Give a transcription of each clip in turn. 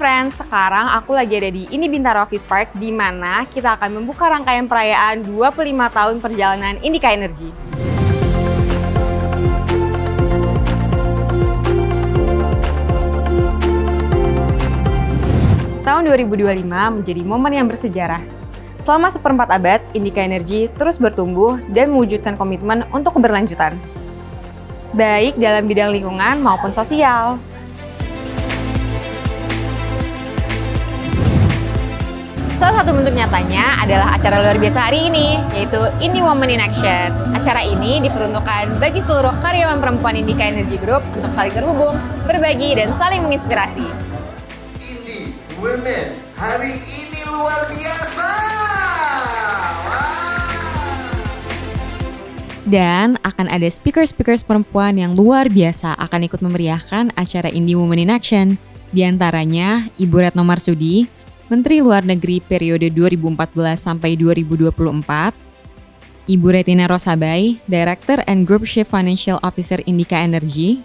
Friends, sekarang aku lagi ada di Indi Bintaro Office Park di mana kita akan membuka rangkaian perayaan 25 tahun perjalanan Indika Energy. Tahun 2025 menjadi momen yang bersejarah. Selama seperempat abad, Indika Energy terus bertumbuh dan mewujudkan komitmen untuk keberlanjutan, baik dalam bidang lingkungan maupun sosial. Salah satu bentuk nyatanya adalah acara luar biasa hari ini, yaitu Indi Women in Action. Acara ini diperuntukkan bagi seluruh karyawan perempuan Indika Energy Group untuk saling terhubung, berbagi, dan saling menginspirasi. Indi Women hari ini luar biasa! Dan akan ada speaker-speaker perempuan yang luar biasa akan ikut memeriahkan acara Indi Women in Action. Di antaranya Ibu Retno Marsudi, Menteri Luar Negeri periode 2014 sampai 2024, Ibu Retina Rosabai, Director and Group Chief Financial Officer Indika Energy,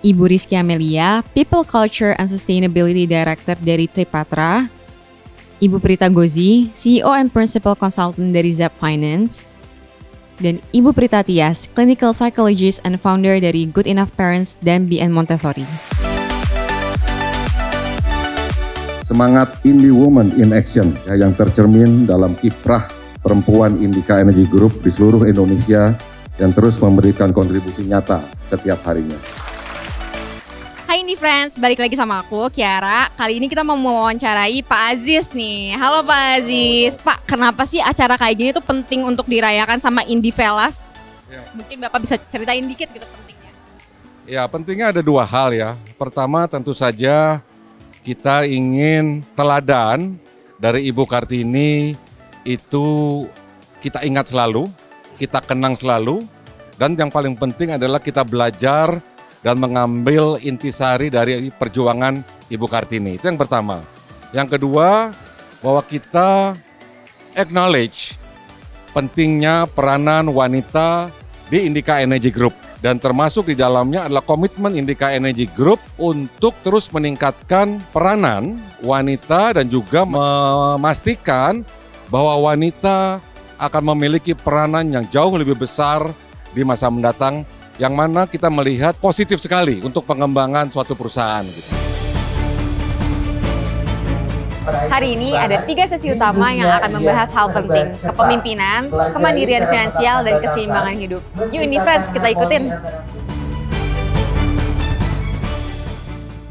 Ibu Rizky Amelia, People Culture and Sustainability Director dari Tripatra, Ibu Prita Gozi, CEO and Principal Consultant dari Zap Finance, dan Ibu Prita Tias, Clinical Psychologist and Founder dari Good Enough Parents dan BN Montessori. Semangat Indi Women in Action yang tercermin dalam kiprah perempuan Indika Energy Group di seluruh Indonesia yang terus memberikan kontribusi nyata setiap harinya. Hai Indi Friends, balik lagi sama aku, Kiara. Kali ini kita mau mewawancarai Pak Aziz nih. Halo Pak Aziz. Pak, kenapa sih acara kayak gini tuh penting untuk dirayakan sama Indi Velas? Ya. Mungkin Bapak bisa ceritain dikit gitu pentingnya. Ya, pentingnya ada dua hal ya. Pertama tentu saja kita ingin teladan dari Ibu Kartini itu kita ingat selalu, kita kenang selalu, dan yang paling penting adalah kita belajar dan mengambil intisari dari perjuangan Ibu Kartini. Itu yang pertama. Yang kedua, bahwa kita acknowledge pentingnya peranan wanita di Indika Energy Group. Dan termasuk di dalamnya adalah komitmen Indika Energy Group untuk terus meningkatkan peranan wanita dan juga memastikan bahwa wanita akan memiliki peranan yang jauh lebih besar di masa mendatang, yang mana kita melihat positif sekali untuk pengembangan suatu perusahaan. Hari ini ada 3 sesi utama yang akan membahas hal penting, kepemimpinan, kemandirian finansial, dan keseimbangan hidup. Yuk Indi Friends, kita ikutin!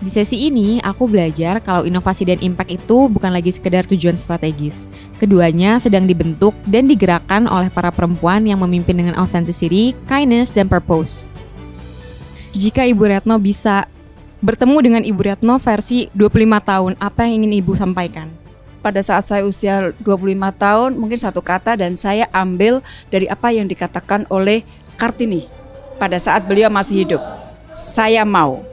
Di sesi ini, aku belajar kalau inovasi dan impact itu bukan lagi sekedar tujuan strategis. Keduanya sedang dibentuk dan digerakkan oleh para perempuan yang memimpin dengan authenticity, kindness, dan purpose. Jika Ibu Retno bisa bertemu dengan Ibu Retno versi 25 tahun, apa yang ingin Ibu sampaikan? Pada saat saya usia 25 tahun, mungkin satu kata dan saya ambil dari apa yang dikatakan oleh Kartini pada saat beliau masih hidup. Saya mau.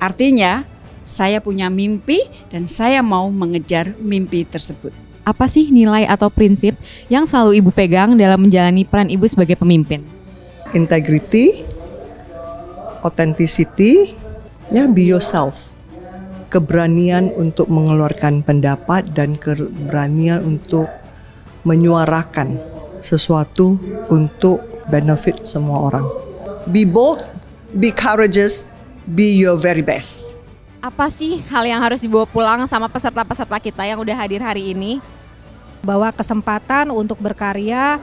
Artinya, saya punya mimpi dan saya mau mengejar mimpi tersebut. Apa sih nilai atau prinsip yang selalu Ibu pegang dalam menjalani peran Ibu sebagai pemimpin? Integrity, authenticity, ya, be yourself. Keberanian untuk mengeluarkan pendapat dan keberanian untuk menyuarakan sesuatu untuk benefit semua orang. Be bold, be courageous, be your very best. Apa sih hal yang harus dibawa pulang sama peserta-peserta kita yang udah hadir hari ini? Bahwa kesempatan untuk berkarya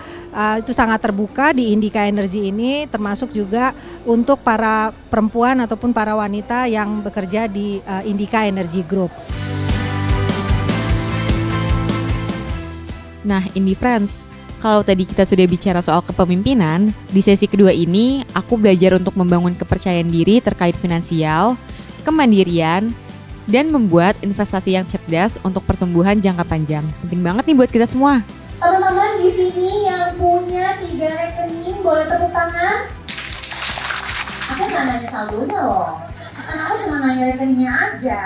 itu sangat terbuka di Indika Energy ini, termasuk juga untuk para perempuan ataupun para wanita yang bekerja di Indika Energy Group. Nah, Indi Friends, kalau tadi kita sudah bicara soal kepemimpinan, di sesi kedua ini aku belajar untuk membangun kepercayaan diri terkait finansial, kemandirian, dan membuat investasi yang cerdas untuk pertumbuhan jangka panjang. Penting banget nih buat kita semua. Teman-teman di sini yang punya 3 rekening boleh tepuk tangan? Aku nggak nanya saldonya loh, aku cuma nanya rekeningnya aja.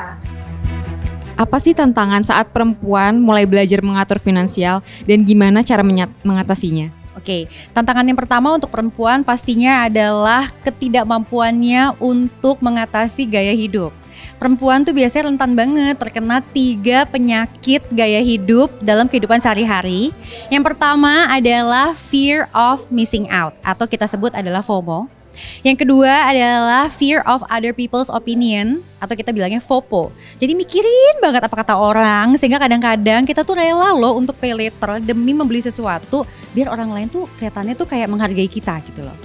Apa sih tantangan saat perempuan mulai belajar mengatur finansial dan gimana cara mengatasinya? Oke, tantangan yang pertama untuk perempuan pastinya adalah ketidakmampuannya untuk mengatasi gaya hidup. perempuan tuh biasanya rentan banget terkena 3 penyakit gaya hidup dalam kehidupan sehari-hari. Yang pertama adalah fear of missing out atau kita sebut adalah FOMO. Yang kedua adalah fear of other people's opinion atau kita bilangnya FOPO. Jadi mikirin banget apa kata orang sehingga kadang-kadang kita tuh rela loh untuk pay later demi membeli sesuatu biar orang lain tuh kelihatannya tuh kayak menghargai kita gitu loh.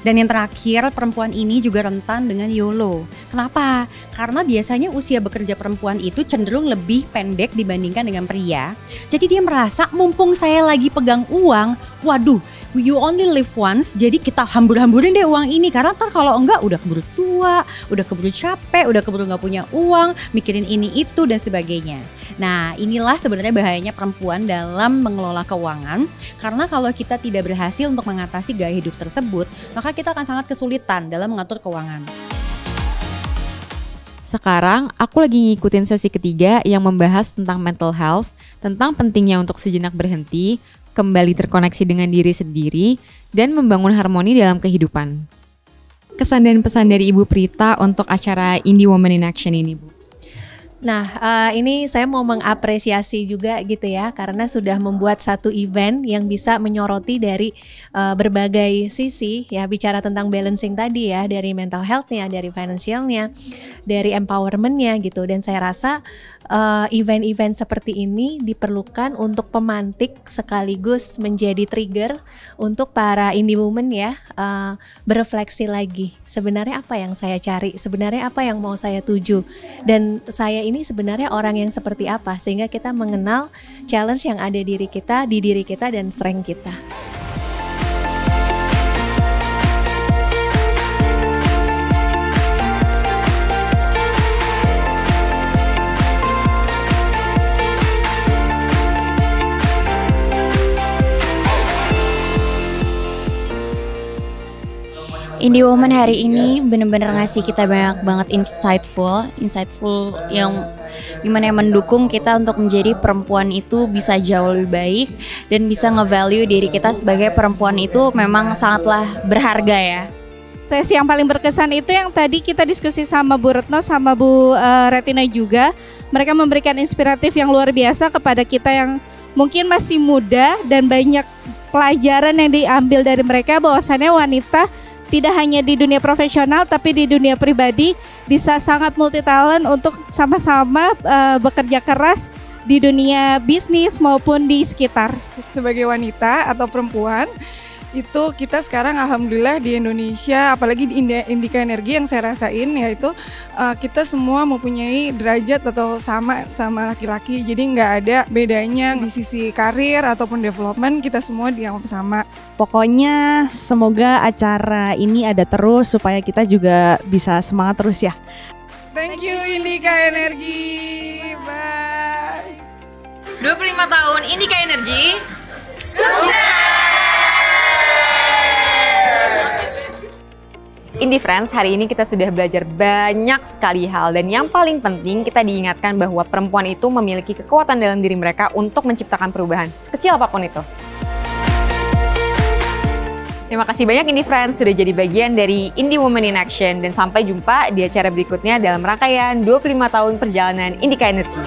Dan yang terakhir, perempuan ini juga rentan dengan YOLO. Kenapa? Karena biasanya usia bekerja perempuan itu cenderung lebih pendek dibandingkan dengan pria. Jadi dia merasa mumpung saya lagi pegang uang, waduh, you only live once, jadi kita hambur-hamburin deh uang ini. Karena ntar kalau enggak udah keburu tua, udah keburu capek, udah keburu gak punya uang, mikirin ini itu dan sebagainya. Nah, inilah sebenarnya bahayanya perempuan dalam mengelola keuangan. Karena kalau kita tidak berhasil untuk mengatasi gaya hidup tersebut, maka kita akan sangat kesulitan dalam mengatur keuangan. Sekarang aku lagi ngikutin sesi ketiga yang membahas tentang mental health, tentang pentingnya untuk sejenak berhenti, kembali terkoneksi dengan diri sendiri, dan membangun harmoni dalam kehidupan. Kesan dan pesan dari Ibu Prita untuk acara Indie Women in Action ini, Bu. Nah, ini saya mau mengapresiasi juga gitu ya, karena sudah membuat satu event yang bisa menyoroti dari berbagai sisi ya, bicara tentang balancing tadi ya, dari mental health-nya, dari financial-nya, dari empowerment-nya gitu. Dan saya rasa event-event seperti ini diperlukan untuk pemantik sekaligus menjadi trigger untuk para indie women ya, berefleksi lagi. Sebenarnya apa yang saya cari? Sebenarnya apa yang mau saya tuju? Dan saya ini sebenarnya orang yang seperti apa, sehingga kita mengenal challenge yang ada di diri kita dan strength kita. Indie Woman hari ini benar-benar ngasih kita banyak banget insightful yang gimana yang mendukung kita untuk menjadi perempuan itu bisa jauh lebih baik dan bisa nge-value diri kita sebagai perempuan itu memang sangatlah berharga ya. Sesi yang paling berkesan itu yang tadi kita diskusi sama Bu Retno sama Bu Retina juga. Mereka memberikan inspiratif yang luar biasa kepada kita yang mungkin masih muda, dan banyak pelajaran yang diambil dari mereka bahwasannya wanita tidak hanya di dunia profesional tapi di dunia pribadi bisa sangat multi talent untuk sama-sama bekerja keras di dunia bisnis maupun di sekitar. Sebagai wanita atau perempuan itu kita sekarang alhamdulillah di Indonesia, apalagi di Indika Energi yang saya rasain yaitu kita semua mempunyai derajat atau sama laki-laki, jadi nggak ada bedanya di sisi karir ataupun development, kita semua dianggap sama. Pokoknya semoga acara ini ada terus supaya kita juga bisa semangat terus ya. Thank you Indika Energi. Bye. 25 tahun Indika Energi. Sukses! Indie Friends, hari ini kita sudah belajar banyak sekali hal, dan yang paling penting kita diingatkan bahwa perempuan itu memiliki kekuatan dalam diri mereka untuk menciptakan perubahan, sekecil apapun itu. Terima kasih banyak Indie Friends sudah jadi bagian dari Indie Women in Action, dan sampai jumpa di acara berikutnya dalam rangkaian 25 tahun perjalanan Indika Energi.